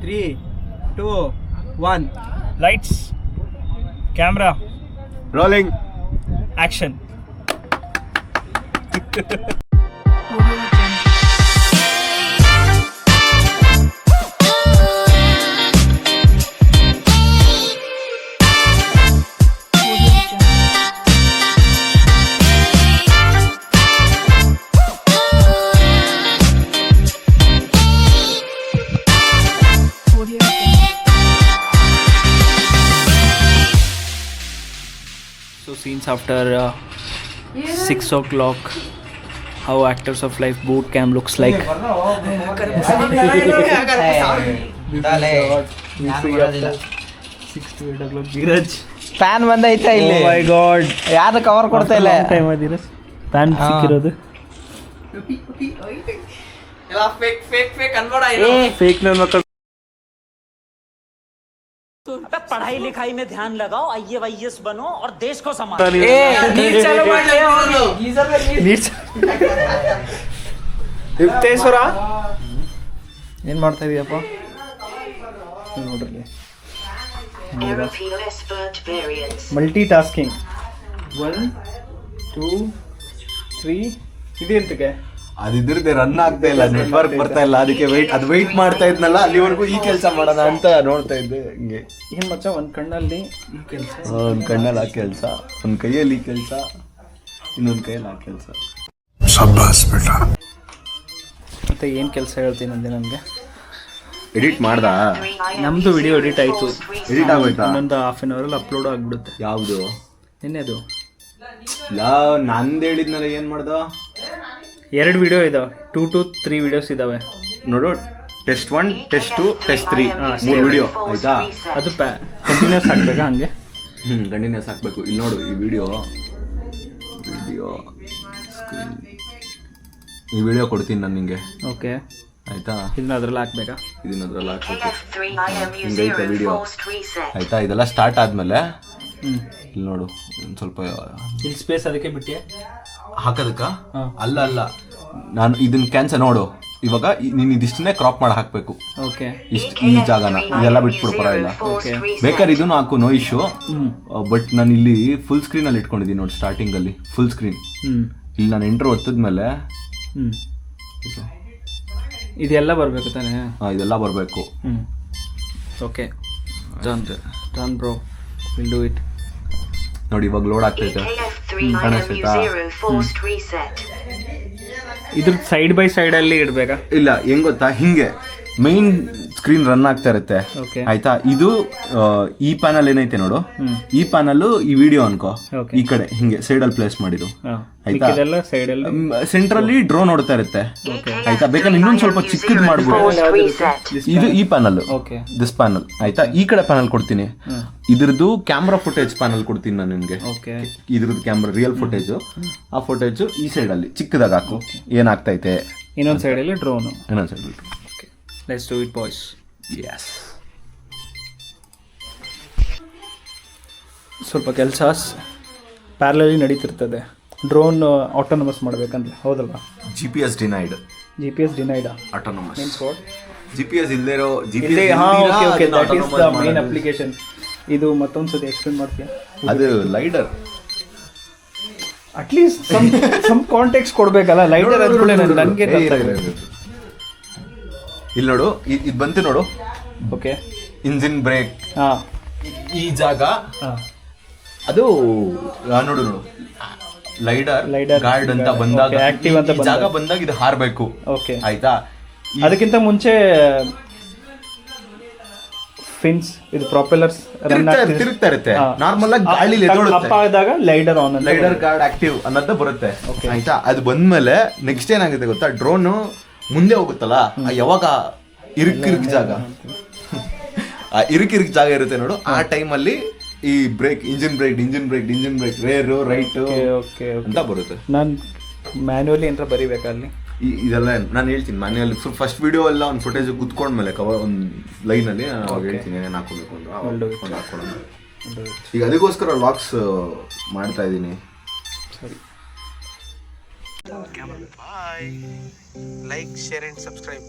3, 2, 1. Lights, camera, rolling, action. So scenes after 6 o'clock, how Actors of Life boot camp looks like. Fan ಬಂದೈತೆ ಇಲ್ಲಿ. Oh my god, ಯಾರು cover ಕೊಡ್ತಾ ಇಲ್ಲ. Time ಆದಿರ fan ಸಿಕ್ಕಿರೋದು. ಎಲ್ಲ fake ಅನ್ಬೇಡ. Fake ನನ್ನ ಮಕ್ಕಳು. पढ़ाई लिखाई में ध्यान लगाओ, IAS बनो और देश को संभालो. ಯುಕ್ತೇಶ್ವರ ಏನ್ ಮಾಡ್ತಾ ಇದೀಯಪ್ಪ? ನೋಡ್ರಿ, ಮಲ್ಟಿ ಟಾಸ್ಕಿಂಗ್. 1, 2, 3 ಇದೆಂತಕ್ಕೆ ಅದಿದ್ರದ್ದೆ ರನ್ ಆಗ್ತಾ ಇಲ್ಲ, ನೆಟ್ವರ್ಕ್ ಬರ್ತಾ ಇಲ್ಲ, ಅದಕ್ಕೆ ವೆಯ್ಟ್ ಮಾಡ್ತಾ ಇದ್ನಲ್ಲ, ಅಲ್ಲಿವರೆಗೂ ಈ ಕೆಲಸ ಮಾಡೋಣ ಅಂತ ನೋಡ್ತಾ ಇದ್ದೆ. ಹಿಂಗೆ ಏನ್ ಮಚ್ಚ, ಒಂದ್ ಕಣ್ಣಲ್ಲಿ ಈ ಕೆಲಸ, ಒಂದ್ ಕಣ್ಣಲ್ಲಿ ಆ ಕೆಲಸ, ಒಂದ್ ಕೈಯಲ್ಲಿ ಈ ಕೆಲಸ, ಇನ್ನೊಂದ್ ಕೈಯಲ್ಲಿ ಆ ಕೆಲಸ. ಮತ್ತೆ ಏನ್ ಕೆಲಸ ಹೇಳ್ತೀನಿ ಅಂದೆ ನನಗೆ. ಎಡಿಟ್ ಮಾಡ್ದ? ನಮ್ದು ವಿಡಿಯೋ ಎಡಿಟ್ ಆಯ್ತು. ಎಡಿಟ್ ಆಗೋಯ್ತಾ? ಇನ್ನೊಂದು ಹಾಫ್ ಆನ್ ಅವರಲ್ಲಿ ಅಪ್ಲೋಡ್ ಆಗ್ಬಿಡುತ್ತೆ. ಯಾವುದು? ನಿನ್ನೆದು ನಂದು ಹೇಳಿದ್ನಲ್ಲ, ಏನ್ ಮಾಡ್ದ? 2 ವಿಡಿಯೋ ಇದಾವೆ, 2 to 3 ವಿಡಿಯೋಸ್ ಇದಾವೆ ನೋಡು. ಟೆಸ್ಟ್ 1, ಟೆಸ್ಟ್ 2, ಟೆಸ್ಟ್ 3 3 ವಿಡಿಯೋ ಆಯ್ತಾ? ಅದು ಕಂಟಿನ್ಯೂಸ್ ಆಗ್ಬೇಕಾ ಹಂಗೆ? ಕಂಟಿನ್ಯೂಸ್ ಹಾಕ್ಬೇಕು. ಇಲ್ಲಿ ನೋಡು, ಈ ವಿಡಿಯೋ ಈ ವಿಡಿಯೋ ಕೊಡ್ತೀನಿ ನಾನು ನಿಂಗೆ, ಓಕೆ ಆಯ್ತಾ? ಇದನ್ನ ಅದ್ರಲ್ಲಿ ಹಾಕ್ಬೇಕಾ? ಇದನ್ನ ಅದ್ರಲ್ಲಿ ಹಾಕ್ಬೇಕು. ಹಿಂಗೈತೆ ವಿಡಿಯೋ, ಆಯ್ತಾ? ಇದೆಲ್ಲ ಸ್ಟಾರ್ಟ್ ಆದ್ಮೇಲೆ ಇಲ್ಲಿ ನೋಡು, ಒಂದು ಸ್ವಲ್ಪ ಇಲ್ಲಿ ಸ್ಪೇಸ್ ಅದಕ್ಕೆ ಬಿಟ್ಟೆ ಹಾಕೋದಕ್ಕ. ಅಲ್ಲ, ನಾನು ಇದನ್ನ ಕ್ಯಾನ್ಸಲ್ ನೋಡು. ಇವಾಗ ನೀನು ಇದಿಷ್ಟನ್ನೇ ಕ್ರಾಪ್ ಮಾಡಿ ಹಾಕ್ಬೇಕು. ಓಕೆ, ಈ ಜಾಗನ ಇದೆಲ್ಲ ಬಿಟ್ಬಿಡು, ಪರವಾಗಿಲ್ಲ. ಬೇಕಾದ್ರೆ ಇದನ್ನು ಹಾಕು, ನೋ ಇಶ್ಯೂ. ಬಟ್ ನಾನು ಇಲ್ಲಿ ಫುಲ್ ಸ್ಕ್ರೀನ್ ಅಲ್ಲಿ ಇಟ್ಕೊಂಡಿದ್ದೀನಿ ನೋಡಿ, ಸ್ಟಾರ್ಟಿಂಗ್ ಅಲ್ಲಿ ಫುಲ್ ಸ್ಕ್ರೀನ್. ಇಲ್ಲಿ ನಾನು ಎಂಟ್ರ್ ಒತ್ತಿದ್ಮೇಲೆ ಇದೆಲ್ಲ ಬರ್ಬೇಕು ತಾನೆ? ಇದೆಲ್ಲ ಬರಬೇಕು. Okay, done bro, will do it. ನೋಡಿ, ಇವಾಗ ಲೋಡ್ ಆಗ್ತೈತೆ, ಕಾಣಿಸ್ತಾ? ಇದ್ರ ಸೈಡ್ ಬೈ ಸೈಡ್ ಅಲ್ಲಿ ಇಡ್ಬೇಕಾ? ಇಲ್ಲ, ಹೆಂಗ್ ಗೊತ್ತಾ, ಹಿಂಗೆ ಮೈನ್ ಸ್ಕ್ರೀನ್ ರನ್ ಆಗ್ತಾ ಇರುತ್ತೆ, ಆಯ್ತಾ? ಇದು ಈ ಪ್ಯಾನಲ್ ಏನೈತೆ ನೋಡು, ಈ ಪ್ಯಾನಲ್ ಈ ವಿಡಿಯೋ ಅನ್ಕೋ, ಈ ಕಡೆ ಹಿಂಗೆ ಸೈಡ್ ಅಲ್ಲಿ ಪ್ಲೇಸ್ ಮಾಡಿರು, ಆಯ್ತಾ? ಸೆಂಟ್ರಲ್ಲಿ ಡ್ರೋನ್ ನೋಡ್ತಾ ಇರುತ್ತೆ, ಆಯ್ತಾ? ಬೇಕಾದ್ರೆ ಇನ್ನೊಂದ್ ಸ್ವಲ್ಪ ಚಿಕ್ಕದ್ ಮಾಡ್ಬಿಡು. ಇದು ಈ ಪ್ಯಾನಲ್, ದಿಸ್ ಪ್ಯಾನಲ್, ಆಯ್ತಾ? ಈ ಕಡೆ ಪ್ಯಾನಲ್ ಕೊಡ್ತೀನಿ. ಇದ್ರದ್ದು ಕ್ಯಾಮ್ರಾ ಫುಟೇಜ್ ಪ್ಯಾನಲ್ ಕೊಡ್ತೀನಿ ನಾನು ನಿನ್ಗೆ. ಇದ್ರದ್ದು ಕ್ಯಾಮ್ರಾ ರಿಯಲ್ ಫುಟೇಜ್, ಆ ಫುಟೇಜ್ ಈ ಸೈಡ್ ಅಲ್ಲಿ ಚಿಕ್ಕದಾಗ ಹಾಕು, ಏನಾಗ್ತೈತೆ. ಇನ್ನೊಂದ್ ಸೈಡ್ ಅಲ್ಲಿ ಡ್ರೋನ್, ಇನ್ನೊಂದ್ side. Let's do it, boys. Yes. ಸ್ವಲ್ಪ ಕೆಲಸ ಪ್ಯಾರಲಲ್ಲಿ ನಡೀತಿರ್ತದೆ. ಡ್ರೋನ್ ಆಟೋನಮಸ್ ಮಾಡಬೇಕಂದ್ರೆ, ಹೌದಲ್ವಾ? GPS denied. GPS denied. Autonomous means what? GPS ಇಲ್ಲದೆ ಇರೋ okay, that is the main application. ಇದು ಮತ್ತೊಂದು ಸತಿ ಎಕ್ಸ್ಪ್ಲೇನ್ ಮಾಡ್ತೀಯಾ? ಅದು ಲೈಡರ್. ಅಟ್ಲೀಸ್ಟ್ ಸಮ್ ಕಾಂಟೆಕ್ಸ್ಟ್ ಕೊಡ್ಬೇಕಲ್ಲ. ಲೈಡರ್ ಅಂದ್ಕೊಳ್ಳಿ ನನಗೆ ಇಲ್ಲಿ ನೋಡು, ಇದು ಬಂತು ನೋಡು. ಓಕೆ, ಇಂಜಿನ್ ಬ್ರೇಕ್, ಈ ಜಾಗ ಅದು ನೋಡು ಲೈಡರ್ ಗಾರ್ಡ್ ಅಂತ ಬಂದಾಗ, ಆಕ್ಟಿವ್ ಅಂತ ಜಾಗ ಬಂದಾಗ ಇದು ಹಾರಬೇಕು, ಆಯ್ತಾ? ಅದಕ್ಕಿಂತ ಮುಂಚೆ ಫಿನ್ಸ್, ಇದು ಪ್ರೊಪೆಲ್ಲರ್ಸ್ ತಿರುಗ್ತಾ ಇರುತ್ತೆ. ನಾರ್ಮಲ್ ಆಗಿ ಗಾಳಿಲಿ ಆದಾಗ lidar on, lidar guard active ಅನ್ನೋದು ಬರುತ್ತೆ, ಆಯ್ತಾ? ಅದು ಬಂದ್ಮೇಲೆ ನೆಕ್ಸ್ಟ್ ಏನಾಗುತ್ತೆ ಗೊತ್ತಾ, ಡ್ರೋನ್ ಮುಂದೆ ಹೋಗುತ್ತಲ್ಲ, ಯಾವಾಗ ಇರುಕ್ ಜಾಗ ಇರುತ್ತೆ ನೋಡು, ಆ ಟೈಮಲ್ಲಿ ಈ brake, engine brake, rear, right ಅಂತ ಬರುತ್ತೆ. ನಾನು ಮ್ಯಾನ್ಯುವಲಿ ಏನಾರ ಬರಿಬೇಕಾ ಅಲ್ಲಿ? ಇದೆಲ್ಲ ನಾನು ಹೇಳ್ತೀನಿ ಮ್ಯಾನ್ಯುವಲ್. ಫಸ್ಟ್ ವಿಡಿಯೋ ಎಲ್ಲ ಒಂದು ಫುಟೇಜ್ ಕುತ್ಕೊಂಡ್ಮೇಲೆ ಕವರ್ ಒಂದು ಲೈನಲ್ಲಿ ಹೇಳ್ತೀನಿ ಏನೇನು ಹಾಕೋಬೇಕು ಅಂತ ಹಾಕೊಳ್ಳೋಣ. ಈಗ ಅದಕ್ಕೋಸ್ಕರ ವ್ಲಾಗ್ಸ್ ಮಾಡ್ತಾ ಇದ್ದೀನಿ. ಸರಿ, Bye. Like, share and subscribe.